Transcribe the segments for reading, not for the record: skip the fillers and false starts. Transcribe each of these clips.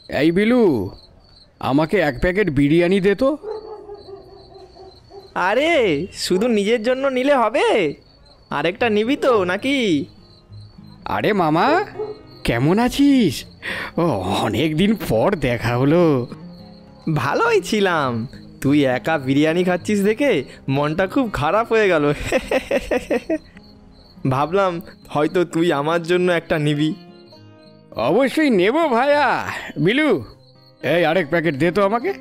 এই বিলু, আমাকে এক প্যাকেট বিরিয়ানি দে তো। আরে শুধু নিজের জন্য নিলে হবে? আরেকটা নিবি তো নাকি? আরে মামা, কেমন আছিস? ও, অনেক দিন পর দেখা হলো। ভালোই ছিলাম। তুই একা বিরিয়ানি খাচ্ছিস দেখে মনটা খুব খারাপ হয়ে গেল। ভাবলাম হয়তো তুই আমার জন্য একটা নিবি। অবশ্যই নেব ভাইয়া। বিলু, এই আরেক প্যাকেট দে তো আমাকে।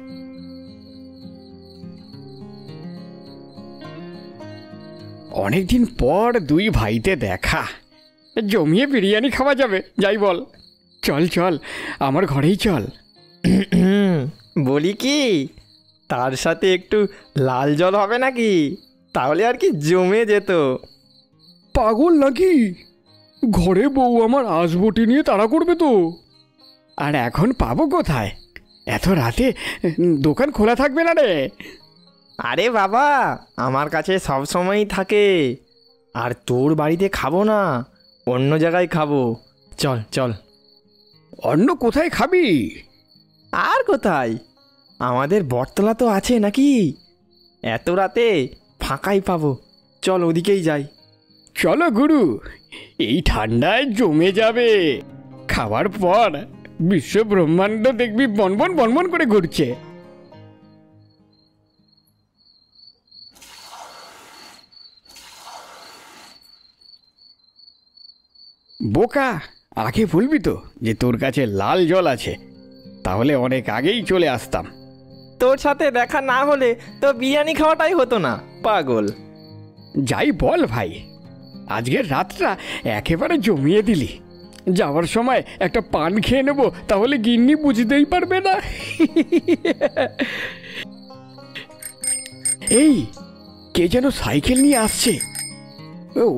অনেকদিন পর দুই ভাইতে দেখা, জমিয়ে বিরিয়ানি খাওয়া যাবে, যাই বল। চল চল, আমার ঘরেই চল। বলি কি, তার সাথে একটু লাল জল হবে নাকি? তাহলে আর কি জমে যেত। পাগল নাকি? ঘরে বউ আমার আসবটি নিয়ে তাড়া করবে তো। আর এখন পাবো কোথায়? এত রাতে দোকান খোলা থাকবে না রে। আরে বাবা, আমার কাছে সব সময়ই থাকে। আর তোর বাড়িতে খাবো না, অন্য জায়গায় খাবো। চল চল। অন্য কোথায় খাবি? আর কোথায়? আমাদের বটতলা তো আছে নাকি? এত রাতে ফাঁকাই পাবো। চল ওদিকেই যাই। চলো গুরু, এই ঠান্ডায় জমে যাবে। খাবার পর বিশ্ব ব্রহ্মাণ্ড দেখবি বনবন বনবন করে ঘুরছে। বোকা, আগে বলবি তো যে তোর কাছে লাল জল আছে, তাহলে অনেক আগেই চলে আসতাম। তোর সাথে দেখা না হলে তো বিরিয়ানি খাওয়াটাই হতো না, পাগল। যাই বল ভাই, আজকের রাতটা একেবারে জমিয়ে দিলি। যাওয়ার সময় একটা পান খেয়ে নেব, তাহলে গিন্নি বুঝতেই পারবে না। এই, কে যেন সাইকেল নিয়ে আসছে,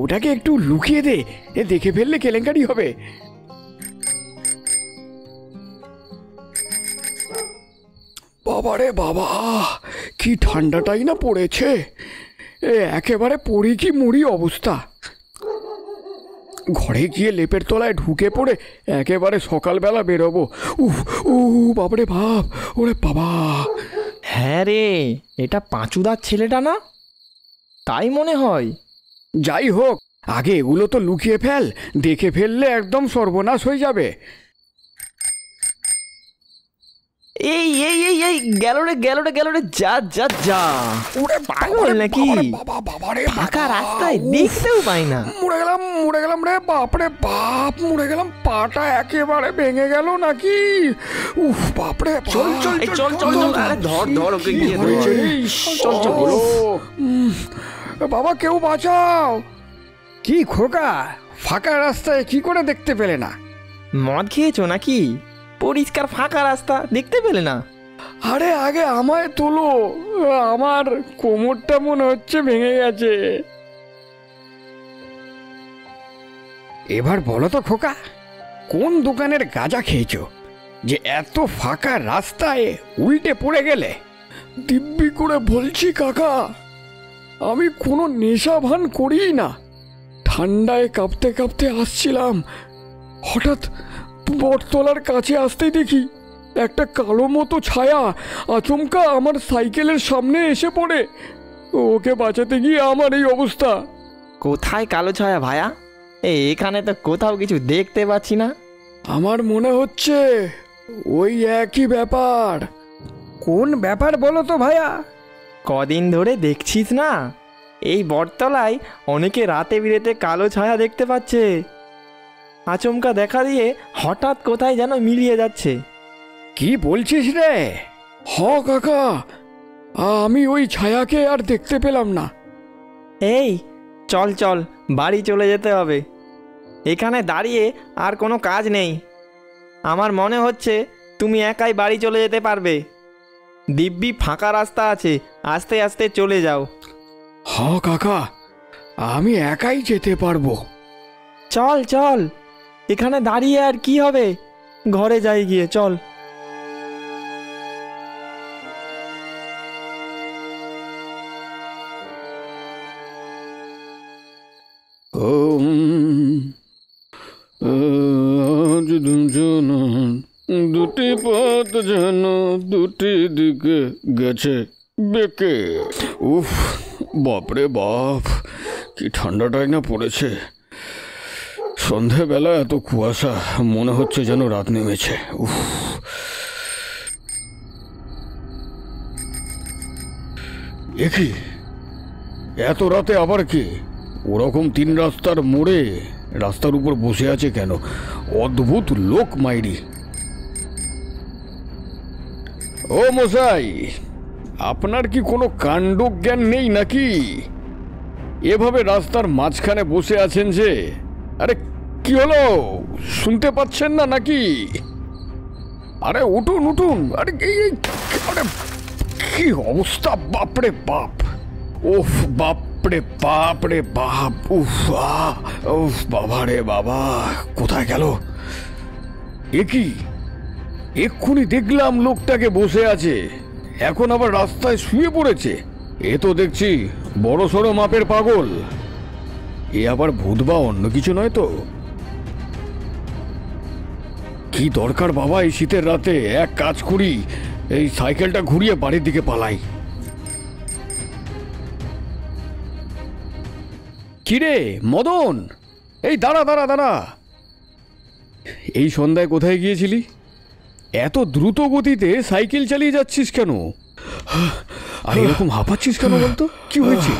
ওটাকে একটু লুকিয়ে দে, দেখে ফেললে কেলেঙ্কারি হবে। বাবারে বাবা, কি ঠান্ডাটাই না পড়েছে। একেবারে পড়ি কি মুড়ি অবস্থা। ঘরে গিয়ে লেপের তলায় ঢুকে পড়ে একেবারে সকালবেলা বেরোবো। উফ, বাবারে বাপ, ওরে বাবা। হ্যাঁ রে, এটা পাঁচুদার ছেলেটা না? তাই মনে হয়। যাই হোক, আগে এগুলো তো লুকিয়ে ফেল, দেখে ফেললে একদম সর্বনাশ হয়ে যাবে। এই এই এই এই গেল রে গেল রে গেল রে, যা যা যা। ওরে পাগল নাকি? বাবা, বাবারে ফাঁকা রাস্তায় দেখতেও পাই না। মরে গেলাম রে বাপরে বাপ, মরে গেলাম। পাটা একেবারে ভেঙে গেল নাকি? উফ বাপরে। চল চল চল চল চল, আরে ধর ধর ওকে গিয়ে ধর। চল চল বলো। বাবা, কেউ বাঁচাও। কি খোকা, ফাঁকা রাস্তায় কি করে দেখতে পেলে না? মদ খেয়েছো নাকি? পরিষ্কার ফাঁকা রাস্তা দেখতে পেলে না? আরে আগে আমায় তোলো, আমার কোমরটা মনে হচ্ছে ভেঙে গেছে। এবার বলো তো খোকা, কোন দোকানের গাঁজা খেয়েছো যে এত ফাঁকা রাস্তায় উল্টে পড়ে গেলে? দিব্যি করে বলছি কাকা, আমি কোনো নেশা ভান করি না। ঠান্ডায় কাঁপতে কাঁপতে আসছিলাম, হঠাৎ বটতলার কাছে আসতেই দেখি একটা কালো মতো ছায়া আচমকা আমার সাইকেলের সামনে এসে পড়ে। ওকে বাঁচাতে গিয়ে আমার এই অবস্থা। কোথায় কালো ছায়া ভায়া? এখানে তো কোথাও কিছু দেখতে পাচ্ছি না। আমার মনে হচ্ছে ওই একই ব্যাপার। কোন ব্যাপার বলো তো ভাইয়া? কদিন ধরে দেখছিস না, এই বটতলায় অনেকে রাতে বিরেতে কালো ছায়া দেখতে পাচ্ছে। আচমকা দেখা দিয়ে হঠাৎ কোথায় যেন মিলিয়ে যাচ্ছে। কি বলছিস রে? হ কাকা, আমি ওই ছায়াকে আর দেখতে পেলাম না। এই চল চল, বাড়ি চলে যেতে হবে। এখানে দাঁড়িয়ে আর কোনো কাজ নেই। আমার মনে হচ্ছে তুমি একাই বাড়ি চলে যেতে পারবে। দিব্যি ফাঁকা রাস্তা আছে, আস্তে আস্তে চলে যাও। হ কাকা, আমি একাই যেতে পারবো। চল চল, এখানে দাঁড়িয়ে আর কি হবে? ঘরে যাই গিয়ে, চল। ওম যেন দুটি দিকে গেছে বেঁকে। উফ, বাপরে বাপ, কি ঠান্ডাটাই না পড়েছে। সন্ধেবেলা এত কুয়াশা, মনে হচ্ছে যেন রাত নেমেছে। উফ, কি এত রাতে আবার কি? ওরকম তিন রাস্তার মোড়ে রাস্তার উপর বসে আছে কেন? অদ্ভুত লোক মাইরি। ও মশাই, আপনার কি কোনো কাণ্ড জ্ঞান নেই নাকি? এভাবে রাস্তার মাঝখানে বসে আছেন যে? আরে কি হলো, শুনতে পাচ্ছেন না নাকি? আরে উঠুন উঠুন। আরে আরে কি অবস্থা, বাপরে বাপ। উফ, বাপরে বাপ রে বাপ। উফ, উফ, বাবা রে বাবা, কোথায় গেল? এ কি, এক্ষুনি দেখলাম লোকটাকে বসে আছে, এখন আবার রাস্তায় শুয়ে পড়েছে। এ তো দেখছি বড় সড়ো মাপের পাগল। এ আবার ভূত বা অন্য কিছু নয় তো? কি দরকার বাবা এই শীতের রাতে? এক কাজ করি, এই সাইকেলটা ঘুরিয়ে বাড়ির দিকে পালাই। কিরে মদন, এই দাঁড়া দাঁড়া দাঁড়া। এই সন্ধ্যায় কোথায় গিয়েছিলি? এত দ্রুত গতিতে সাইকেল চালিয়ে যাচ্ছিস কেন? আর এরকম হাঁপাচ্ছিস কেন বলতো? কি হয়েছে?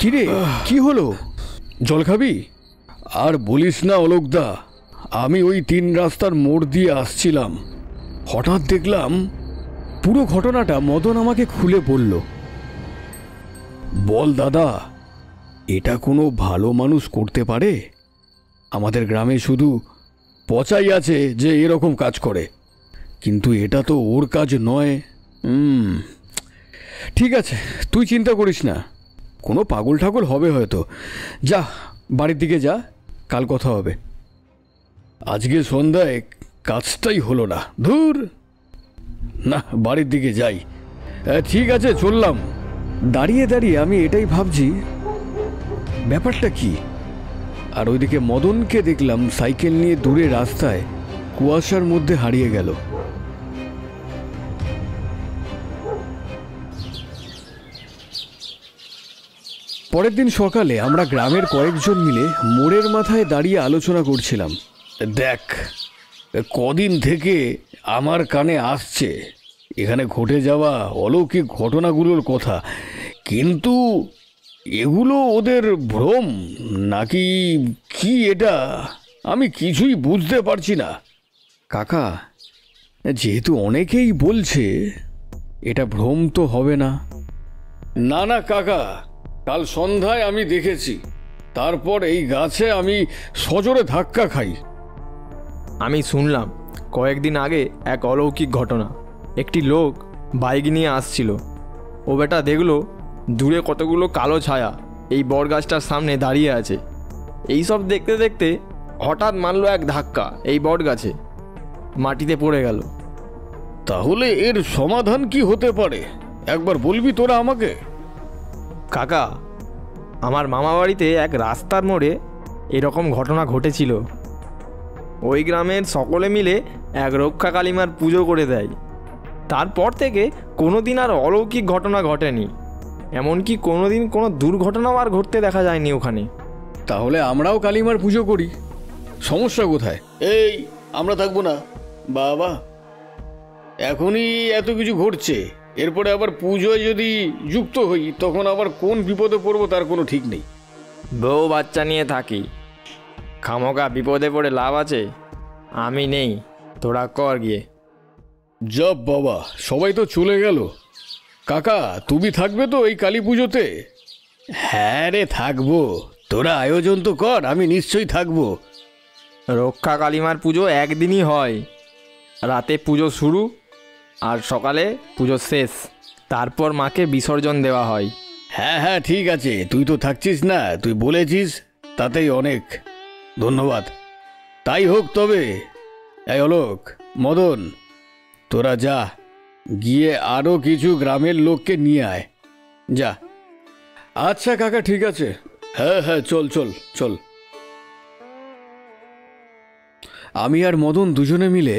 কিরে কি হলো? জল খাবি? আর বলিস না অলোকদা, আমি ওই তিন রাস্তার মোড় দিয়ে আসছিলাম, হঠাৎ দেখলাম। পুরো ঘটনাটা মদন আমাকে খুলে বলল। বল দাদা, এটা কোনো ভালো মানুষ করতে পারে? আমাদের গ্রামে শুধু পচাই আছে যে এরকম কাজ করে, কিন্তু এটা তো ওর কাজ নয়। ঠিক আছে, তুই চিন্তা করিস না, কোনো পাগল ঠাগল হবে হয়তো। যা বাড়ির দিকে যা, কাল কথা হবে। আজকে সন্ধ্যায় কাজটাই হলো না, ধুর না, বাড়ির দিকে যাই। ঠিক আছে, চললাম। দাঁড়িয়ে দাঁড়িয়ে আমি এটাই ভাবছি, ব্যাপারটা কি। আর ওইদিকে মদনকে দেখলাম সাইকেল নিয়ে দূরে রাস্তায় কুয়াশার মধ্যে হারিয়ে গেল। পরের দিন সকালে আমরা গ্রামের কয়েকজন মিলে মোড়ের মাথায় দাঁড়িয়ে আলোচনা করছিলাম। দেখ, কদিন থেকে আমার কানে আসছে এখানে ঘটে যাওয়া অলৌকিক ঘটনাগুলোর কথা, কিন্তু এগুলো ওদের ভ্রম নাকি কি, এটা আমি কিছুই বুঝতে পারছি না। কাকা, যেহেতু অনেকেই বলছে, এটা ভ্রম তো হবে না। না না কাকা, কাল সন্ধ্যায় আমি দেখেছি, তারপর এই গাছে আমি সজোরে ধাক্কা খাই। আমি শুনলাম কয়েকদিন আগে এক অলৌকিক ঘটনা। একটি লোক বাইক নিয়ে আসছিল, ও বেটা দেখলো দূরে কতগুলো কালো ছায়া এই বটগাছটার সামনে দাঁড়িয়ে আছে। এই সব দেখতে দেখতে হঠাৎ মারলো এক ধাক্কা এই বটগাছে, মাটিতে পড়ে গেল। তাহলে এর সমাধান কি হতে পারে, একবার বলবি তোরা আমাকে? কাকা, আমার মামা বাড়িতে এক রাস্তার মোড়ে এরকম ঘটনা ঘটেছিল। ওই গ্রামের সকলে মিলে এক রক্ষা কালীমার পুজো করে দেয়। তারপর থেকে কোনো দিন আর অলৌকিক ঘটনা ঘটেনি, এমনকি কোনো দিন কোনো দুর্ঘটনাও আর ঘটতে দেখা যায়নি ওখানে। তাহলে আমরাও কালীমার পুজো করি, সমস্যা কোথায়? এই আমরা থাকবো না বাবা, এখনই এত কিছু ঘটছে, এরপরে আবার পুজোয় যদি যুক্ত হই তখন আবার কোন বিপদে পড়বো তার কোনো ঠিক নেই। বউ বাচ্চা নিয়ে থাকি, খামোকা বিপদে পড়ে লাভ আছে? আমি নেই, তোরা কর গিয়ে। জব বাবা, সবাই তো চলে গেল। কাকা, তুমি থাকবে তো এই কালী পুজোতে? হ্যাঁ রে, থাকবো। তোরা আয়োজন তো কর, আমি নিশ্চয়ই থাকবো। রক্ষা কালীমার পুজো একদিনই হয়, রাতে পুজো শুরু আর সকালে পুজো শেষ, তারপর মাকে বিসর্জন দেওয়া হয়। হ্যাঁ হ্যাঁ ঠিক আছে, তুই তো থাকছিস না, তুই বলেছিস, তাতেই অনেক। ধন্যবাদ। তাই হোক তবে। এই অলোক, মদন, তোরা যা, গিয়ে আরও কিছু গ্রামের লোককে নিয়ে আয়, যা। আচ্ছা কাকা, ঠিক আছে। হ্যাঁ হ্যাঁ, চল চল চল। আমি আর মদন দুজনে মিলে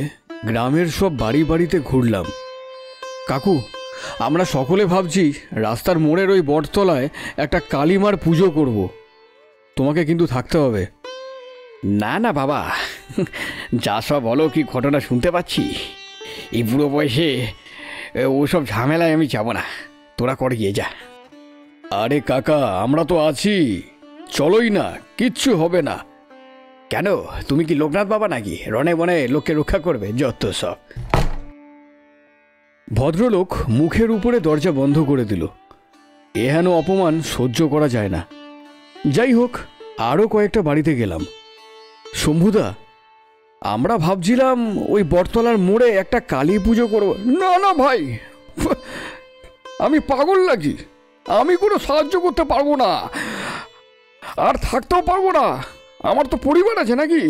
গ্রামের সব বাড়ি বাড়িতে ঘুরলাম। কাকু, আমরা সকলে ভাবছি রাস্তার মোড়ের ওই বটতলায় একটা কালীমার পুজো করব। তোমাকে কিন্তু থাকতে হবে। না না বাবা, যা সব বলো কি ঘটনা শুনতে পাচ্ছি, এই বুড়ো বয়সে ওসব ঝামেলায় আমি যাব না, তোরা করে গিয়ে যা। আরে কাকা, আমরা তো আছি, চলোই না, কিচ্ছু হবে না। কেন, তুমি কি লোকনাথ বাবা নাকি রনে বনে লোককে রক্ষা করবে? যত সব। ভদ্রলোক মুখের উপরে দরজা বন্ধ করে দিল। এহেন অপমান সহ্য করা যায় না। যাই হোক, আরও কয়েকটা বাড়িতে গেলাম। শম্ভুদা, আমরা ভাবছিলাম ওই বটতলার মোড়ে একটা কালী পুজো করব। না না ভাই, আমি পাগল নাকি? আমি কোনো সাহায্য করতে পারবো না, আর থাকতেও পারবো না, আমার তো পরিবার আছে নাকি।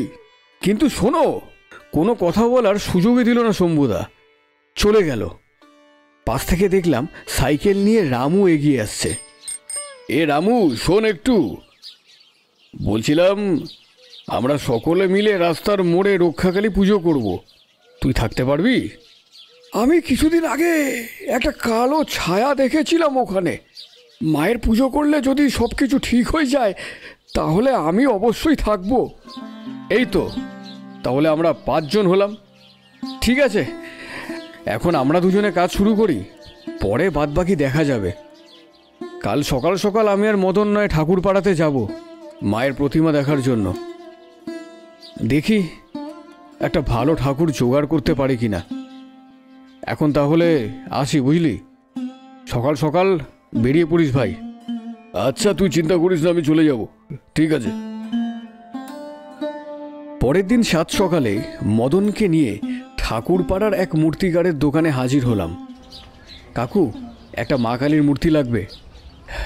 কিন্তু শোনো, কোনো কথা বলার সুযোগই দিল না শম্ভুদা, চলে গেল। পাশ থেকে দেখলাম সাইকেল নিয়ে রামু এগিয়ে আসছে। এ রামু, শোন একটু, বলছিলাম আমরা সকলে মিলে রাস্তার মোড়ে রক্ষাকালী পুজো করব, তুই থাকতে পারবি? আমি কিছুদিন আগে একটা কালো ছায়া দেখেছিলাম ওখানে। মায়ের পুজো করলে যদি সব কিছু ঠিক হয়ে যায় তাহলে আমি অবশ্যই থাকব। এই তো, তাহলে আমরা 5 জন হলাম। ঠিক আছে, এখন আমরা দুজনে কাজ শুরু করি, পরে বাদবাকি দেখা যাবে। কাল সকাল সকাল আমি আর মদন নয় ঠাকুর পাড়াতে যাব মায়ের প্রতিমা দেখার জন্য। দেখি একটা ভালো ঠাকুর জোগাড় করতে পারি কিনা। এখন তাহলে আসি, বুঝলি? সকাল সকাল বেরিয়ে পড়িস ভাই। আচ্ছা, তুই চিন্তা করিস না, আমি চলে যাব। ঠিক আছে। পরের দিন 7 সকালে মদনকে নিয়ে ঠাকুরপাড়ার এক মূর্তিকারের দোকানে হাজির হলাম। কাকু, একটা মা কালীর মূর্তি লাগবে।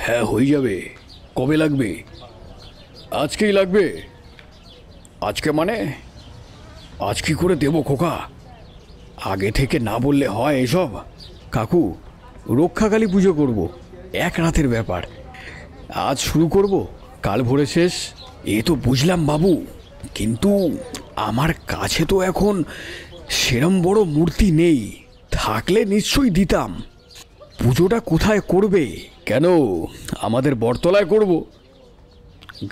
হ্যাঁ, হয়ে যাবে। কবে লাগবে? আজকেই লাগবে। আজকে মানে? আজ কি করে দেবো খোকা? আগে থেকে না বললে হয় এসব? কাকু, রক্ষাকালী পুজো করব, 1 রাতের ব্যাপার। আজ শুরু করব, কাল ভোরে শেষ। এ তো বুঝলাম বাবু, কিন্তু আমার কাছে তো এখন সেরম বড় মূর্তি নেই, থাকলে নিশ্চয়ই দিতাম। পুজোটা কোথায় করবে? কেন, আমাদের বটতলায় করব।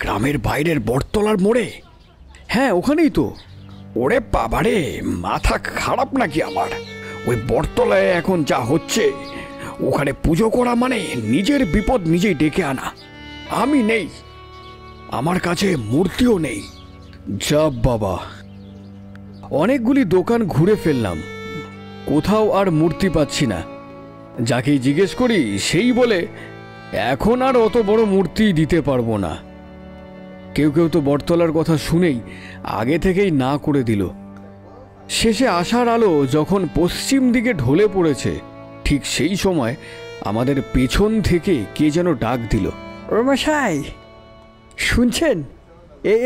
গ্রামের বাইরের বটতলার মোড়ে? হ্যাঁ, ওখানেই তো। ওরে বাবারে, মাথা খারাপ নাকি আমার? ওই বটতলায় এখন যা হচ্ছে, ওখানে পুজো করা মানে নিজের বিপদ নিজেই ডেকে আনা। আমি নেই, আমার কাছে মূর্তিও নেই। যা বাবা। অনেকগুলি দোকান ঘুরে ফেললাম, কোথাও আর মূর্তি পাচ্ছি না। যাকেই জিজ্ঞেস করি সেই বলে এখন আর অত বড় মূর্তি দিতে পারবো না। কেউ কেউ তো বটতলার কথা শুনেই আগে থেকেই না করে দিল। শেষে আশার আলো যখন পশ্চিম দিকে ঢলে পড়েছে, ঠিক সেই সময় আমাদের পেছন থেকে কে যেন ডাক দিল। ও মশাই, শুনছেন?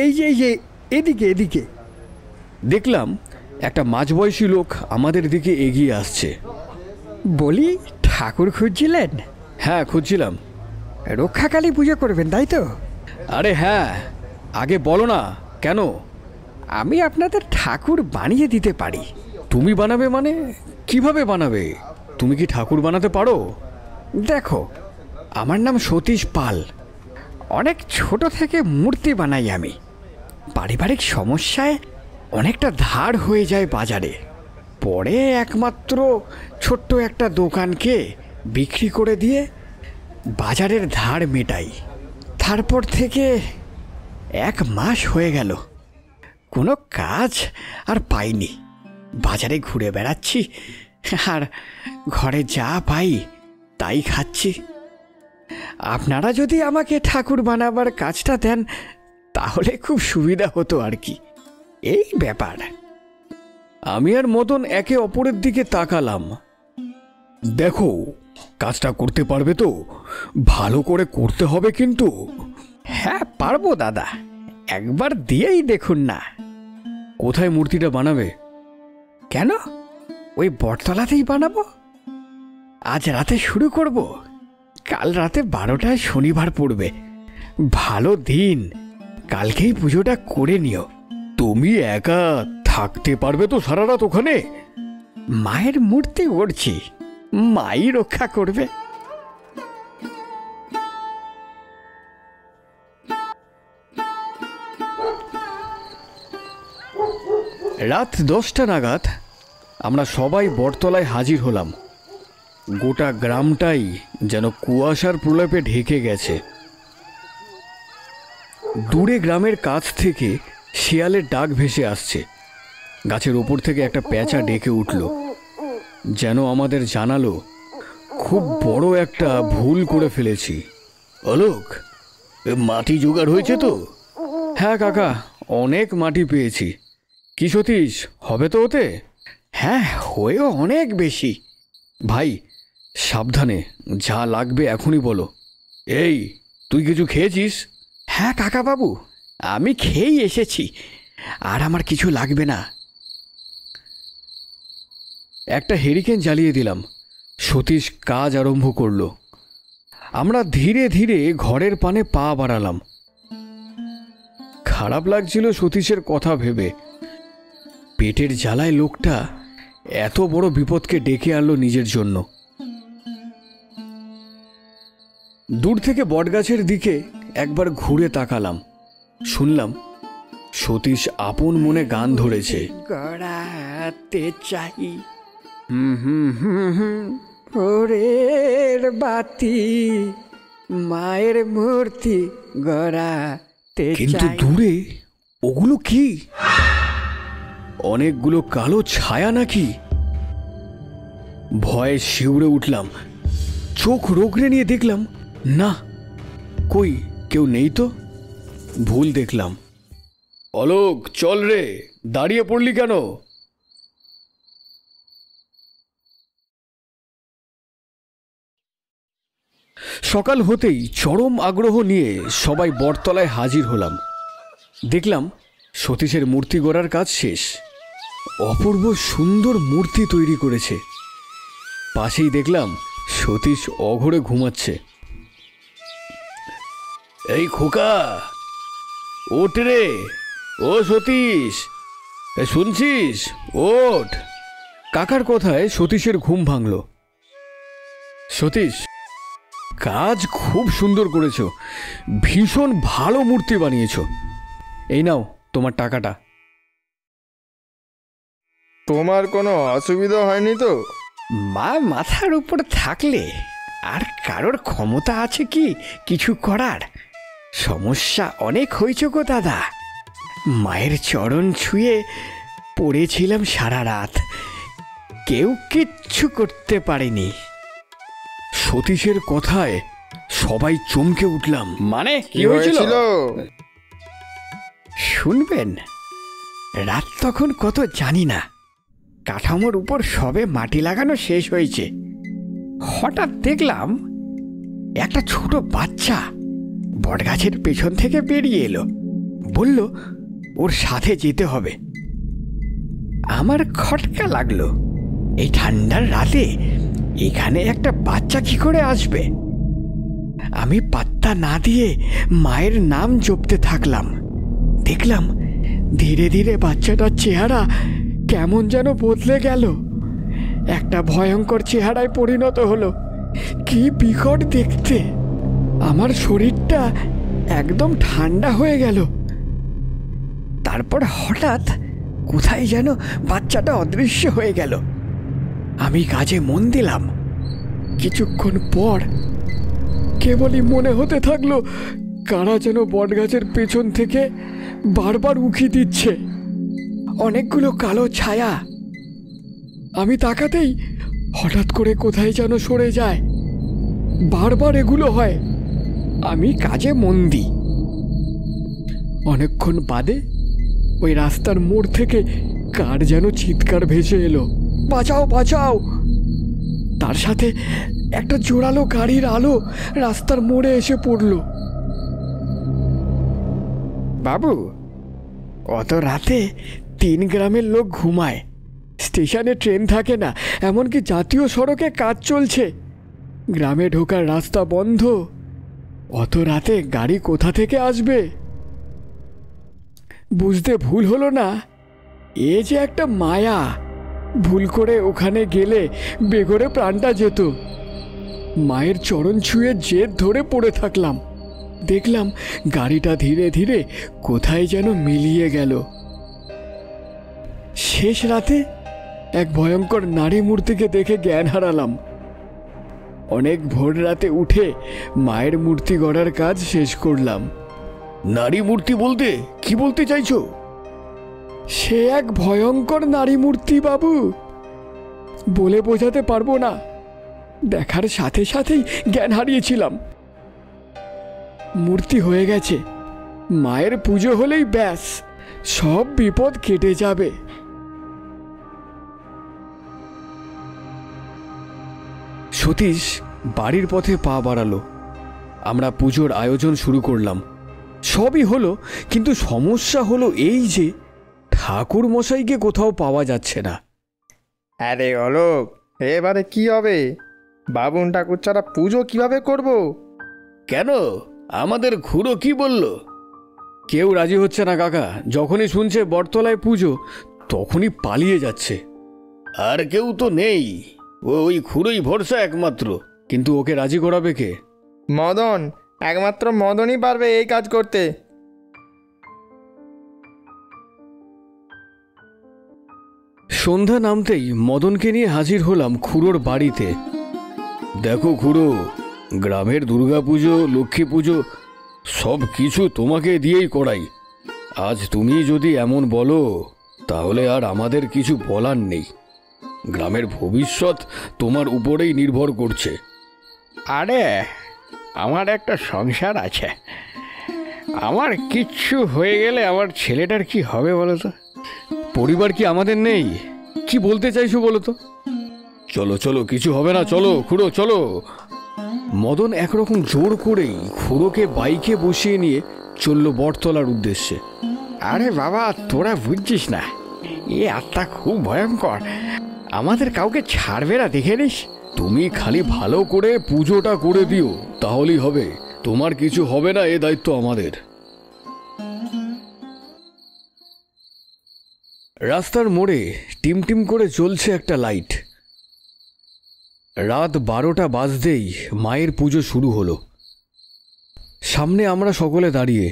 এই যে এদিকে এদিকে। দেখলাম একটা মাঝবয়সী লোক আমাদের দিকে এগিয়ে আসছে। বলি, ঠাকুর খুঁজছিলেন? হ্যাঁ, খুঁজছিলাম। রক্ষাকালী পুজো করবেন, তাই তো? আরে হ্যাঁ, আগে বলো না কেন? আমি আপনাদের ঠাকুর বানিয়ে দিতে পারি। তুমি বানাবে মানে? কিভাবে বানাবে? তুমি কি ঠাকুর বানাতে পারো? দেখো, আমার নাম সতীশ পাল। অনেক ছোট থেকে মূর্তি বানাই আমি। পারিবারিক সমস্যায় অনেকটা ধার হয়ে যায় বাজারে। পরে একমাত্র ছোট্ট একটা দোকানকে বিক্রি করে দিয়ে বাজারের ধার মেটাই। তারপর থেকে 1 মাস হয়ে গেল, কোনো কাজ আর পাইনি। বাজারে ঘুরে বেড়াচ্ছি আর ঘরে যা পাই তাই খাচ্ছি। আপনারা যদি আমাকে ঠাকুর বানাবার কাজটা দেন তাহলে খুব সুবিধা হতো আর কি। এই ব্যাপার। আমি আর মদন একে অপরের দিকে তাকালাম। দেখো, কাজটা করতে পারবে তো? ভালো করে করতে হবে কিন্তু। হ্যাঁ, পারবো দাদা, একবার দিয়েই দেখুন না। কোথায় মূর্তিটা বানাবে? কেন, ওই বটতলাতেই বানাবো। আজ রাতে শুরু করব, কাল রাতে 12টায় শনিবার পড়বে। ভালো দিন, কালকেই পুজোটা করে নিও। তুমি একা থাকতে পারবে তো সারা রাত ওখানে? মায়ের মূর্তি গড়ছি, মাই রক্ষা করবে। রাত 10টা নাগাদ আমরা সবাই বটতলায় হাজির হলাম। গোটা গ্রামটাই যেন কুয়াশার প্রলেপে ঢেকে গেছে। দূরে গ্রামের কাছ থেকে শিয়ালের ডাক ভেসে আসছে। গাছের ওপর থেকে একটা পেঁচা ডেকে উঠল, যেন আমাদের জানালো খুব বড় একটা ভুল করে ফেলেছি। অলোক, মাটি জোগাড় হয়েছে তো? হ্যাঁ কাকা, অনেক মাটি পেয়েছি। কি সতীশ, হবে তো ওতে? হ্যাঁ, হয়েও অনেক বেশি। ভাই সাবধানে, যা লাগবে এখনই বলো। এই, তুই কিছু খেয়েছিস? হ্যাঁ কাকা বাবু, আমি খেয়েই এসেছি, আর আমার কিছু লাগবে না। একটা হেরিকেন জ্বালিয়ে দিলাম। সতীশ কাজ আরম্ভ করলো। আমরা ধীরে ধীরে ঘরের পানে পা বাড়ালাম। খারাপ লাগছিল সতীশের কথা ভেবে। পেটের জ্বালায় লোকটা এত বড় বিপদকে ডেকে আনলো নিজের জন্য। দূর থেকে বটগাছের দিকে একবার ঘুরে তাকালাম। শুনলাম সতীশ আপন মনে গান ধরেছে। গড়াতে চাই ওরের বাতি, মায়ের মূর্তি গড়াতে। কিন্তু দূরে ওগুলো কি? অনেকগুলো কালো ছায়া নাকি? ভয়ে শিউরে উঠলাম। চোখ রোগড়ে নিয়ে দেখলাম, না, কই কেউ নেই তো। ভুল দেখলাম। অলোক, চল রে, দাঁড়িয়ে পড়লি কেন? সকাল হতেই চরম আগ্রহ নিয়ে সবাই বটতলায় হাজির হলাম। দেখলাম সতীশের মূর্তি গড়ার কাজ শেষ। অপূর্ব সুন্দর মূর্তি তৈরি করেছে। পাশেই দেখলাম সতীশ অঘরে ঘুমাচ্ছে। এই খোকা, ওঠ রে, ও সতীশ, শুনছিস? ওঠ। কাকার কথায় সতীশের ঘুম ভাঙল। সতীশ, কাজ খুব সুন্দর করেছো, ভীষণ ভালো মূর্তি বানিয়েছো। এই নাও তোমার টাকাটা। তোমার কোনো অসুবিধা হয়নি তো? মা মাথার উপর থাকলে আর কারোর ক্ষমতা আছে কি কিছু করার? সমস্যা অনেক হয়েছে গো দাদা। মায়ের চরণ ছুঁয়ে পড়েছিলাম সারা রাত, কেউ কিচ্ছু করতে পারেনি। সতীশের কথায় সবাই চমকে উঠলাম। মানে কি হয়েছিল শুনবেন? রাত তখন কত জানি না, কাঠামোর উপর সবে মাটি লাগানো শেষ হয়েছে। হঠাৎ দেখলাম একটা ছোট বাচ্চা বটগাছের পেছন থেকে বেরিয়ে এলো। বলল ওর সাথে যেতে হবে। আমার খটকা লাগলো, এই ঠান্ডার রাতে এখানে একটা বাচ্চা কি করে আসবে? আমি পাত্তা না দিয়ে মায়ের নাম জপতে থাকলাম। দেখলাম ধীরে ধীরে বাচ্চাটার চেহারা কেমন যেন বদলে গেল, একটা ভয়ঙ্কর চেহারায় পরিণত হলো। কি বিকট দেখতে! আমার শরীরটা একদম ঠান্ডা হয়ে গেল। তারপর হঠাৎ কোথায় যেন বাচ্চাটা অদৃশ্য হয়ে গেল। আমি কাজে মন দিলাম। কিছুক্ষণ পর কেবলই মনে হতে থাকলো কারা যেন বটগাছের পেছন থেকে বারবার উঁকি দিচ্ছে। অনেকগুলো কালো ছায়া। আমি তাকাতেই হঠাৎ করে কোথায় যেন সরে যায়। বারবার এগুলো হয়। আমি কাজে মন দিই। অনেকক্ষণ বাদে ওই রাস্তার মোড় থেকে কার যেন চিৎকার ভেসে এলো, বাঁচাও বাঁচাও। তার সাথে একটা জোরালো গাড়ির আলো রাস্তার মোড়ে এসে পড়ল। বাবু, অত রাতে 3 গ্রামের লোক ঘুমায়, স্টেশনে ট্রেন থাকে না, এমনকি জাতীয় সড়কে কাজ চলছে, গ্রামে ঢোকার রাস্তা বন্ধ। অত রাতে গাড়ি কোথা থেকে আসবে? বুঝতে ভুল হলো না? এ যে একটা মায়া, ভুল করে ওখানে গেলে বেঘরে প্রাণটা যেত। মায়ের চরণ ছুঁয়ে জেদ ধরে পড়ে থাকলাম। দেখলাম গাড়িটা ধীরে ধীরে কোথায় যেন মিলিয়ে গেল। শেষ রাতে এক ভয়ঙ্কর নারী মূর্তিকে দেখে জ্ঞান হারালাম। অনেক ভোর রাতে উঠে মায়ের মূর্তি গড়ার কাজ শেষ করলাম। নারী মূর্তি বলতে কি বলতে চাইছো? সে এক ভয়ঙ্কর নারী মূর্তি বাবু, বলে বোঝাতে পারবো না। দেখার সাথে সাথেই জ্ঞান হারিয়েছিলাম। মূর্তি হয়ে গেছে, মায়ের পুজো হলেই ব্যাস, সব বিপদ কেটে যাবে। সতীশ বাড়ির পথে পা বাড়ালো। আমরা পুজোর আয়োজন শুরু করলাম। সবই হলো, কিন্তু সমস্যা হলো এই যে ঠাকুর মশাইকে কোথাও পাওয়া যাচ্ছে না। আরে অলোক, এবারে কি হবে? বাবুন ঠাকুর ছাড়া পুজো কিভাবে করব? কেন, আমাদের খুড়ো কি বলল? কেউ রাজি হচ্ছে না কাকা। যখনই শুনছে বটতলায় পুজো তখনই পালিয়ে যাচ্ছে। আর কেউ তো নেই, ওই খুড়োই ভরসা একমাত্র। কিন্তু ওকে রাজি করাবে কে? মদন, একমাত্র মদনই পারবে এই কাজ করতে। সন্ধ্যা নামতেই মদনকে নিয়ে হাজির হলাম খুড়োর বাড়িতে। দেখো খুড়ো, গ্রামের দুর্গাপুজো, লক্ষ্মী পুজো সব কিছু তোমাকে দিয়েই করাই। আজ তুমি যদি এমন বলো তাহলে আর আমাদের কিছু বলার নেই। গ্রামের ভবিষ্যৎ তোমার উপরেই নির্ভর করছে। আরে আমার একটা সংসার আছে, আমার কিচ্ছু হয়ে গেলে আমার ছেলেটার কি হবে বলো তো? পরিবার কি আমাদের নেই? কি বলতে চাইছো বলো তো? চলো চলো, কিছু হবে না, চলো খুড়ো চলো। মদন একরকম জোর করেই খুড়োকে বাইকে বসিয়ে নিয়ে চলল বটতলার উদ্দেশ্যে। আরে বাবা, তোরা বুঝছিস না, এ আত্মা খুব ভয়ঙ্কর, আমাদের কাউকে ছাড়বে না, দেখে নিস। তুমি খালি ভালো করে পুজোটা করে দিও, তাহলেই হবে। তোমার কিছু হবে না, এ দায়িত্ব আমাদের। রাস্তার মোড়ে টিমটিম করে জ্বলছে একটা লাইট। রাত 12টা বাজতেই মায়ের পুজো শুরু হলো। সামনে আমরা সকলে দাঁড়িয়ে।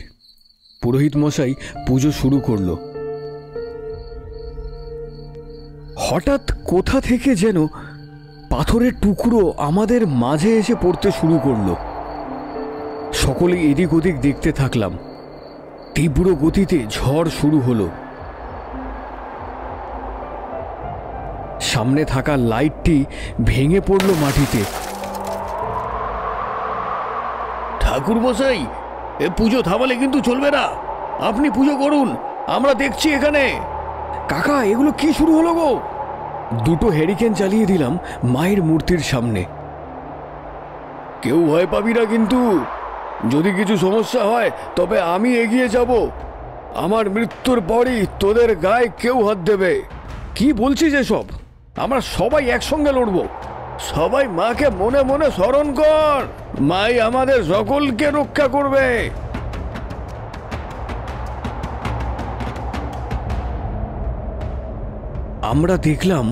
পুরোহিত মশাই পুজো শুরু করলো। হঠাৎ কোথা থেকে যেন পাথরের টুকরো আমাদের মাঝে এসে পড়তে শুরু করলো। সকলেই এদিক ওদিক দেখতে থাকলাম। তীব্র গতিতে ঝড় শুরু হলো। সামনে থাকা লাইটটি ভেঙে পড়ল মাটিতে। ঠাকুর মশাই, এ পুজো থামালে কিন্তু চলবে না, আপনি পুজো করুন, আমরা দেখছি এখানে। কাকা, এগুলো কি শুরু হলো গো? দুটো হেরিকেন চালিয়ে দিলাম মায়ের মূর্তির সামনে। কেউ ভয় পাবি না, কিন্তু যদি কিছু সমস্যা হয় তবে আমি এগিয়ে যাব। আমার মৃত্যুর পরই তোদের গায়ে কেউ হাত দেবে। কি বলছিস এসব? আমরা সবাই একসঙ্গে লড়বো। সবাই মাকে মনে মনে স্মরণ কর, মাই আমাদের সকলকে রক্ষা করবে। আমরা দেখলাম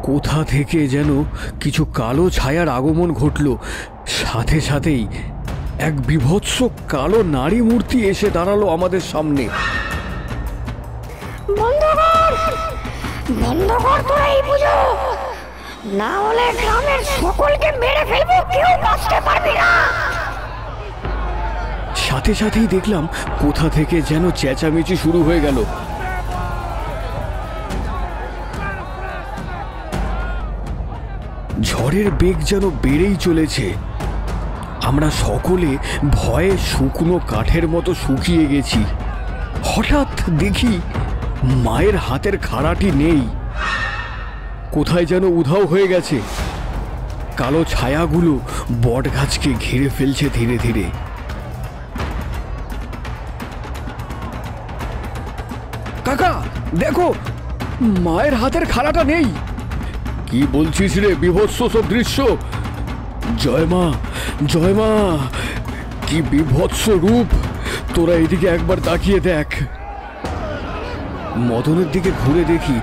কোথা থেকে যেন কিছু কালো ছায়ার আগমন ঘটল। সাথে সাথেই এক বিভৎস কালো নারী মূর্তি এসে দাঁড়ালো আমাদের সামনে। বন্ধ কর, বন্ধ কর তোরা এই পুজো, না হলে গ্রামের সকলকে মেরে ফেলবো, কেউ বাঁচতে পারবি না। সাথে সাথেই দেখলাম কোথা থেকে যেন চেঁচামেচি শুরু হয়ে গেল। ঝড়ের বেগ যেন বেড়েই চলেছে। আমরা সকলে ভয়ে শুকনো কাঠের মতো শুকিয়ে গেছি। হঠাৎ দেখি মায়ের হাতের খাড়াটি নেই, কোথায় যেন উধাও হয়ে গেছে। কালো ছায়াগুলো বট গাছকে ঘিরে ফেলছে ধীরে ধীরে। কাকা দেখো, মায়ের হাতের খাড়াটা নেই। কি বলছিস রে, বিভৎস সব দৃশ্য। জয় মা, জয় মা, কি বিভৎস রূপ। তোরা এদিকে একবার তাকিয়ে দেখ। মদনের দিকে ঘুরে দেখি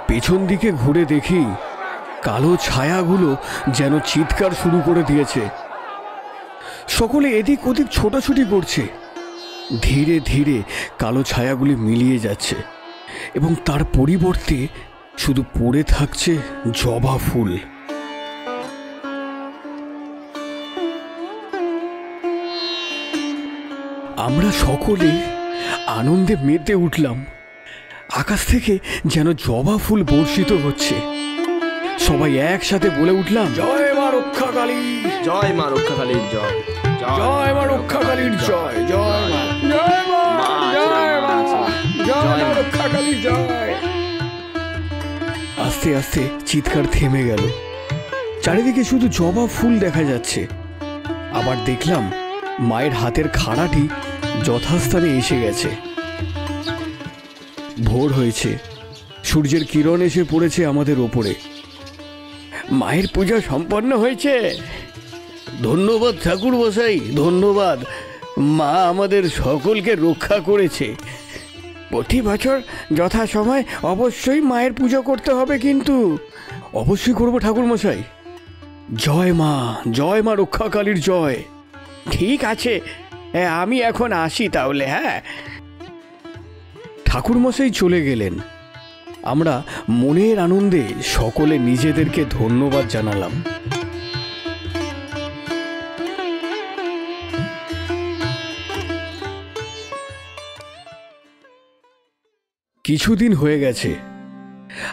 পেছন দিকে ঘুরে দেখি কালো ছায়াগুলো যেন চিৎকার শুরু করে দিয়েছে। সকলে এদিক ওদিক ছোটাছুটি করছে। ধীরে ধীরে কালো ছায়াগুলি মিলিয়ে যাচ্ছে এবং তার পরিবর্তে শুধু পড়ে থাকছে জবা ফুল। আমরা সকলে আনন্দে মেতে উঠলাম। আকাশ থেকে যেন জবা ফুল বর্ষিত হচ্ছে। সবাই একসাথে বলে উঠলাম, জয় মা রক্ষাকালী, জয় মা রক্ষাকালীর জয়, জয় মা রক্ষাকালীর জয়, জয় মা, জয় মা, জয় মা, জয় মা রক্ষাকালীর জয়। আস্তে আস্তে চিৎকার থেমে গেল। চারিদিকে শুধু জবা ফুল দেখা যাচ্ছে। আবার দেখলাম মায়ের হাতের খাড়াটি যথাস্থানে এসে গেছে। ভোর হয়েছে, সূর্যের কিরণ এসে পড়েছে আমাদের ওপরে। মায়ের পূজা সম্পন্ন হয়েছে। ধন্যবাদ ঠাকুর মশাই, ধন্যবাদ। মা আমাদের সকলকে রক্ষা করেছে। প্রতি বছর যথাসময় অবশ্যই মায়ের পুজো করতে হবে, কিন্তু অবশ্যই করবো ঠাকুর মশাই। জয় মা, জয় মা রক্ষাকালীর জয়। ঠিক আছে, আমি এখন আসি তাহলে। হ্যাঁ। ঠাকুরমশাই চলে গেলেন। আমরা মনের আনন্দে সকলে নিজেদেরকে ধন্যবাদ জানালাম। কিছুদিন হয়ে গেছে।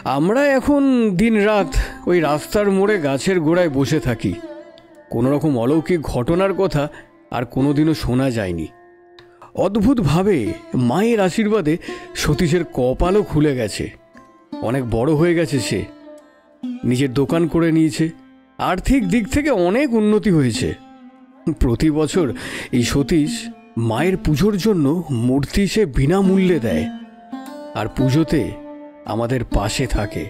আমরা এখন দিনরাত ওই রাস্তার মোড়ে গাছের গোড়ায় বসে থাকি। কোনো রকম অলৌকিক ঘটনার কথা আর কোনোদিনও শোনা যায়নি। অদ্ভুতভাবে মায়ের আশীর্বাদে সতীশের কপালও খুলে গেছে। অনেক বড় হয়ে গেছে সে, নিজের দোকান করে নিয়েছে, আর্থিক দিক থেকে অনেক উন্নতি হয়েছে। প্রতি বছর এই সতীশ মায়ের পুজোর জন্য মূর্তি সে বিনামূল্যে দেয় আর পুজোতে আমাদের পাশে থাকে।